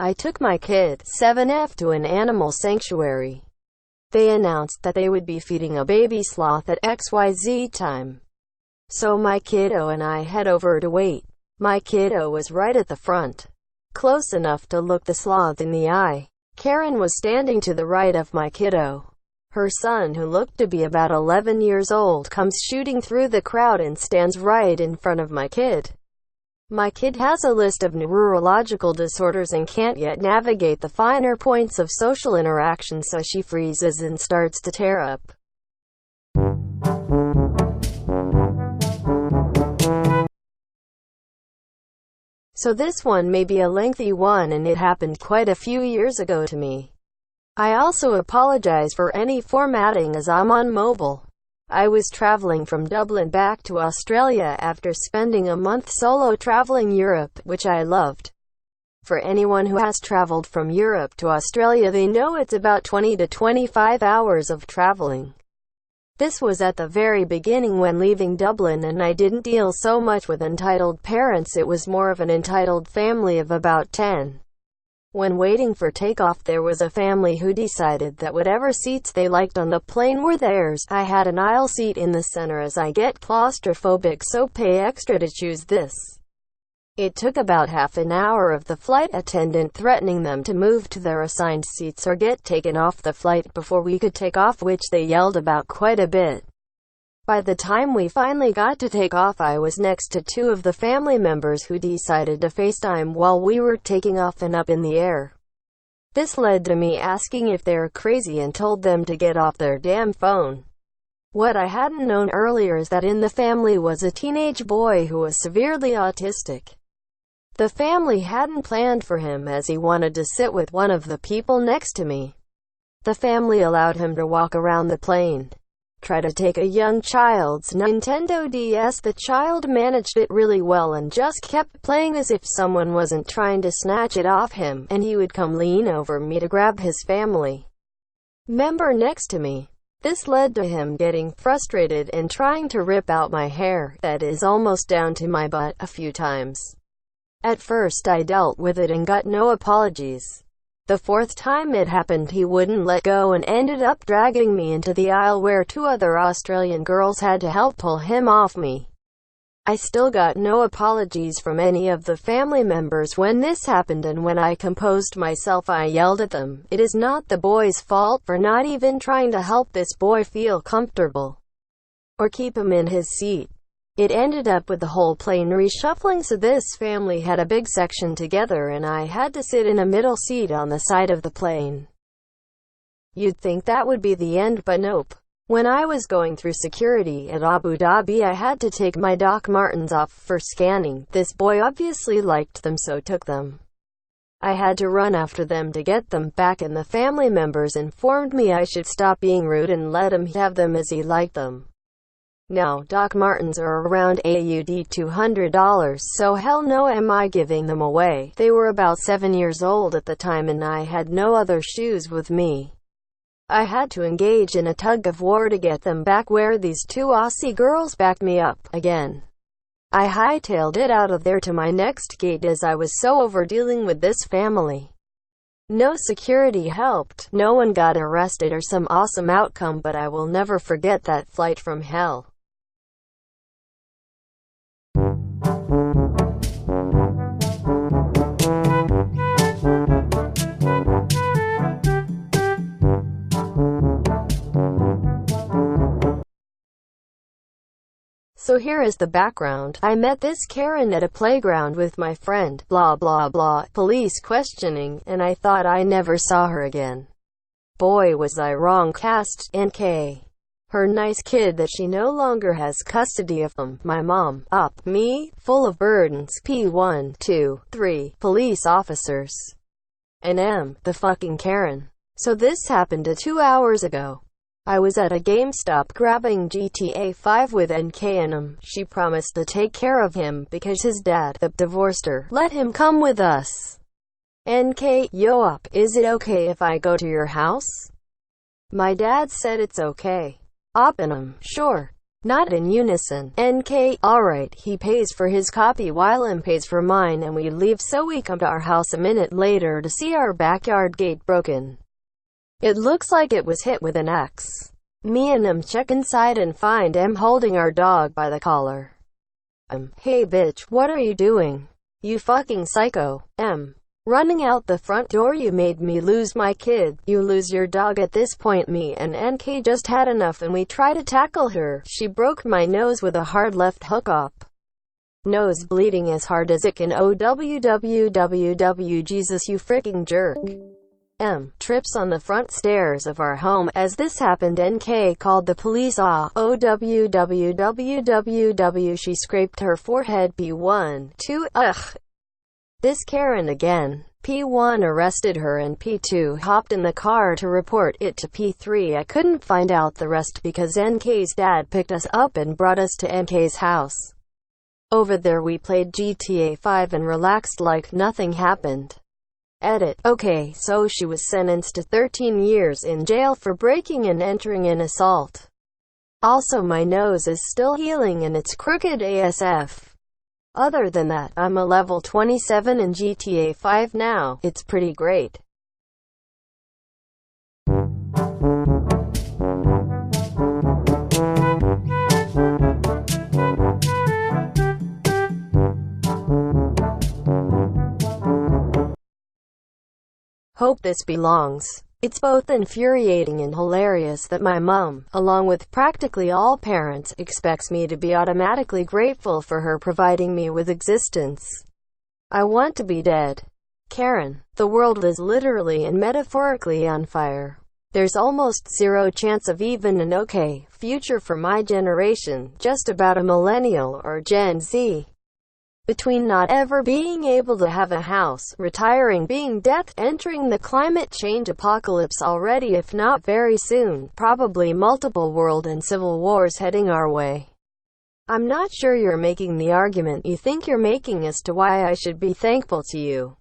I took my kid, 7F, to an animal sanctuary. They announced that they would be feeding a baby sloth at XYZ time. So my kiddo and I head over to wait. My kiddo was right at the front, close enough to look the sloth in the eye. Karen was standing to the right of my kiddo. Her son, who looked to be about 11 years old, comes shooting through the crowd and stands right in front of my kid. My kid has a list of neurological disorders and can't yet navigate the finer points of social interaction, so she freezes and starts to tear up. So this one may be a lengthy one, and it happened quite a few years ago to me. I also apologize for any formatting as I'm on mobile. I was traveling from Dublin back to Australia after spending a month solo traveling Europe, which I loved. For anyone who has traveled from Europe to Australia, they know it's about 20 to 25 hours of traveling. This was at the very beginning when leaving Dublin, and I didn't deal so much with entitled parents, it was more of an entitled family of about 10. When waiting for takeoff, there was a family who decided that whatever seats they liked on the plane were theirs. I had an aisle seat in the center as I get claustrophobic, so pay extra to choose this. It took about half an hour of the flight attendant threatening them to move to their assigned seats or get taken off the flight before we could take off, which they yelled about quite a bit. By the time we finally got to take off, I was next to two of the family members who decided to FaceTime while we were taking off and up in the air. This led to me asking if they're crazy and told them to get off their damn phone. What I hadn't known earlier is that in the family was a teenage boy who was severely autistic. The family hadn't planned for him, as he wanted to sit with one of the people next to me. The family allowed him to walk around the plane. Try to take a young child's Nintendo DS. The child managed it really well and just kept playing as if someone wasn't trying to snatch it off him, and he would come lean over me to grab his family member next to me. This led to him getting frustrated and trying to rip out my hair, that is almost down to my butt, a few times. At first I dealt with it and got no apologies. The fourth time it happened, he wouldn't let go and ended up dragging me into the aisle where two other Australian girls had to help pull him off me. I still got no apologies from any of the family members when this happened, and when I composed myself I yelled at them. It is not the boy's fault for not even trying to help this boy feel comfortable or keep him in his seat. It ended up with the whole plane reshuffling, so this family had a big section together and I had to sit in a middle seat on the side of the plane. You'd think that would be the end, but nope. When I was going through security at Abu Dhabi, I had to take my Doc Martens off for scanning. This boy obviously liked them, so took them. I had to run after them to get them back, and the family members informed me I should stop being rude and let him have them as he liked them. Now, Doc Martens are around AUD $200, so hell no am I giving them away. They were about 7 years old at the time and I had no other shoes with me. I had to engage in a tug of war to get them back, where these two Aussie girls backed me up again. I hightailed it out of there to my next gate as I was so over dealing with this family. No security helped, no one got arrested or some awesome outcome, but I will never forget that flight from hell. So here is the background. I met this Karen at a playground with my friend, blah blah blah, police questioning, and I thought I never saw her again. Boy was I wrong. Cast, NK. Her nice kid that she no longer has custody of them. My mom, up, me, full of burdens, P1, 2, 3, police officers. And M, the fucking Karen. So this happened 2 hours ago. I was at a GameStop grabbing GTA 5 with NK and him. She promised to take care of him because his dad, that divorced her, let him come with us. NK, yo up, is it okay if I go to your house? My dad said it's okay. Op and him, sure. Not in unison. NK, alright, he pays for his copy while M pays for mine and we leave, so we come to our house a minute later to see our backyard gate broken. It looks like it was hit with an axe. Me and M check inside and find M holding our dog by the collar. Hey bitch, what are you doing? You fucking psycho. M. Running out the front door. You made me lose my kid. You lose your dog. At this point me and NK just had enough and we try to tackle her. She broke my nose with a hard left hook up. Nose bleeding as hard as it can. Oh www Jesus you freaking jerk. M. Trips on the front stairs of our home. As this happened, NK called the police. Oh www she scraped her forehead. P1, 2, ugh. This Karen again. P1 arrested her and P2 hopped in the car to report it to P3. I couldn't find out the rest because NK's dad picked us up and brought us to NK's house. Over there we played GTA 5 and relaxed like nothing happened. Edit. Okay, so she was sentenced to 13 years in jail for breaking and entering an assault. Also my nose is still healing and it's crooked ASF. Other than that, I'm a level 27 in GTA 5 now. It's pretty great. Hope this belongs. It's both infuriating and hilarious that my mom, along with practically all parents, expects me to be automatically grateful for her providing me with existence. I want to be dead. Karen, the world is literally and metaphorically on fire. There's almost zero chance of even an okay future for my generation, just about a millennial or Gen Z. Between not ever being able to have a house, retiring, being death, entering the climate change apocalypse already if not very soon, probably multiple world and civil wars heading our way. I'm not sure you're making the argument you think you're making as to why I should be thankful to you.